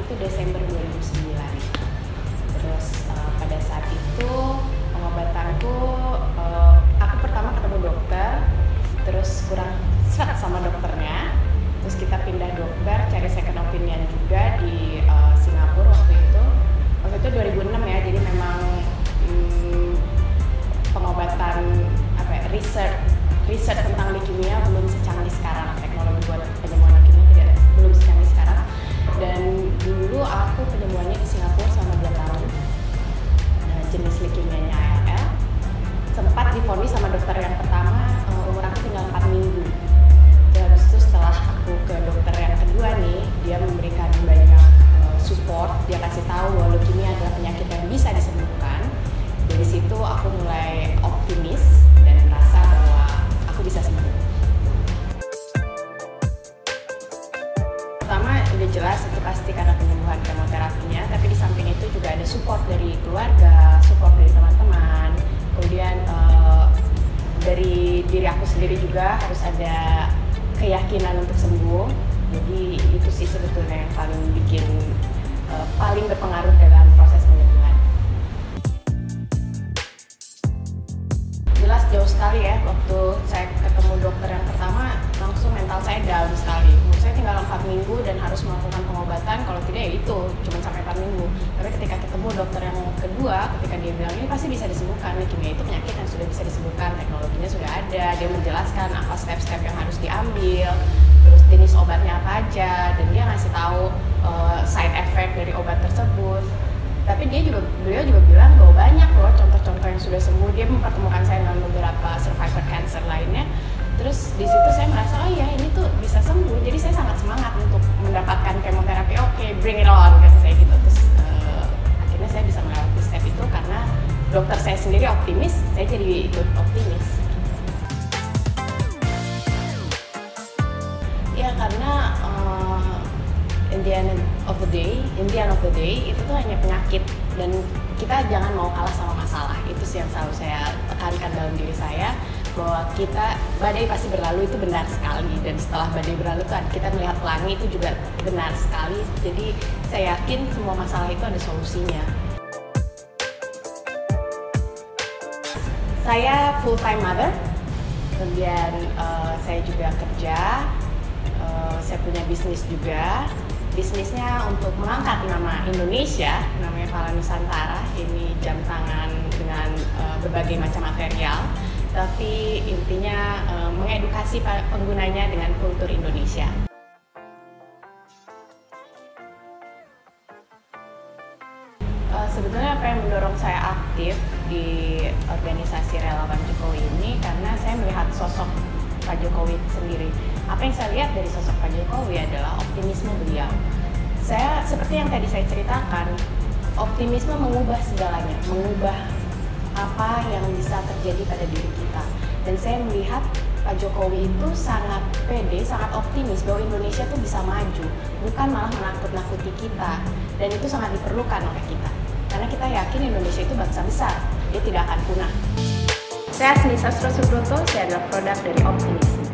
itu Desember 2009. Terus pada saat itu pengobatanku, aku pertama ketemu dokter, terus kurang serak sama dokternya. Terus kita pindah dokter, cari second opinion juga di Singapura waktu itu. Waktu itu 2006 ya, jadi memang pengobatan research tentang leukemia belum secanggih sekarang. Teknologi buat penyembuhan leukemia belum secanggih sekarang. Dan dulu aku penyembuhannya di Singapura selama 2 tahun. Jenis leukemianya ALL. Sempat divonis sama dokter yang pertama, umur aku tinggal 4 minggu. Terus itu setelah aku ke dokter yang kedua nih, dia memberikan banyak support. Dia kasih tahu bahwa leukemia adalah penyakit yang bisa disembuhkan. Dari situ aku mulai optimis dan merasa bahwa aku bisa sembuh. Pertama udah jelas itu pasti karena penyembuhan kemoterapinya, tapi di samping itu juga ada support dari keluarga, support dari teman-teman, kemudian dari diri aku sendiri juga harus ada keyakinan untuk sembuh. Jadi itu sih sebetulnya yang paling berpengaruh dalam proses penyembuhan. Jelas jauh sekali ya, waktu saya ketemu dokter yang pertama langsung mental saya down sekali. Saya tinggal 4 minggu dan harus melakukan pengobatan, kalau tidak ya itu cuma sampai 4 minggu. Tapi ketika ketemu dokter yang kedua, ketika dia bilang ini pasti bisa disembuhkan, leukemia itu penyakit yang sudah bisa disembuhkan, teknologinya sudah ada, dia menjelaskan apa step-step yang harus diambil, terus jenis obatnya apa aja, dan dia ngasih tahu side effect dari obat tersebut. Tapi beliau juga bilang bahwa banyak loh contoh-contoh yang sudah sembuh. Dia mempertemukan saya dengan beberapa survivor cancer lainnya. Terus di situ saya merasa, oh iya ini tuh bisa sembuh. Jadi saya sangat semangat untuk mendapatkan kemoterapi. Oke, bring it on, kata saya gitu. Terus akhirnya saya bisa melewati step itu karena dokter saya sendiri optimis, saya jadi ikut optimis. Ya karena in the end of the day itu tuh hanya penyakit, dan kita jangan mau kalah sama masalah. Itu sih yang selalu saya tekankan dalam diri saya, bahwa badai pasti berlalu, itu benar sekali, dan setelah badai berlalu tuh kita melihat pelangi, itu juga benar sekali. Jadi saya yakin semua masalah itu ada solusinya. Saya full time mother, kemudian saya juga kerja, saya punya bisnis juga. Bisnisnya untuk mengangkat nama Indonesia, namanya Pala Nusantara. Ini jam tangan dengan berbagai macam material, tapi intinya mengedukasi penggunanya dengan kultur Indonesia. Sebetulnya apa yang mendorong saya aktif di organisasi Relawan Jokowi ini, karena saya melihat sosok Pak Jokowi sendiri. Apa yang saya lihat dari sosok Pak Jokowi adalah optimisme beliau. Saya seperti yang tadi saya ceritakan, optimisme mengubah segalanya, mengubah apa yang bisa terjadi pada diri kita. Dan saya melihat Pak Jokowi itu sangat pede, sangat optimis bahwa Indonesia itu bisa maju, bukan malah menakut-nakuti kita. Dan itu sangat diperlukan oleh kita, karena kita yakin Indonesia itu bangsa besar, dia tidak akan punah. Saya Asni Sastro Subroto, saya adalah produk dari optimisme.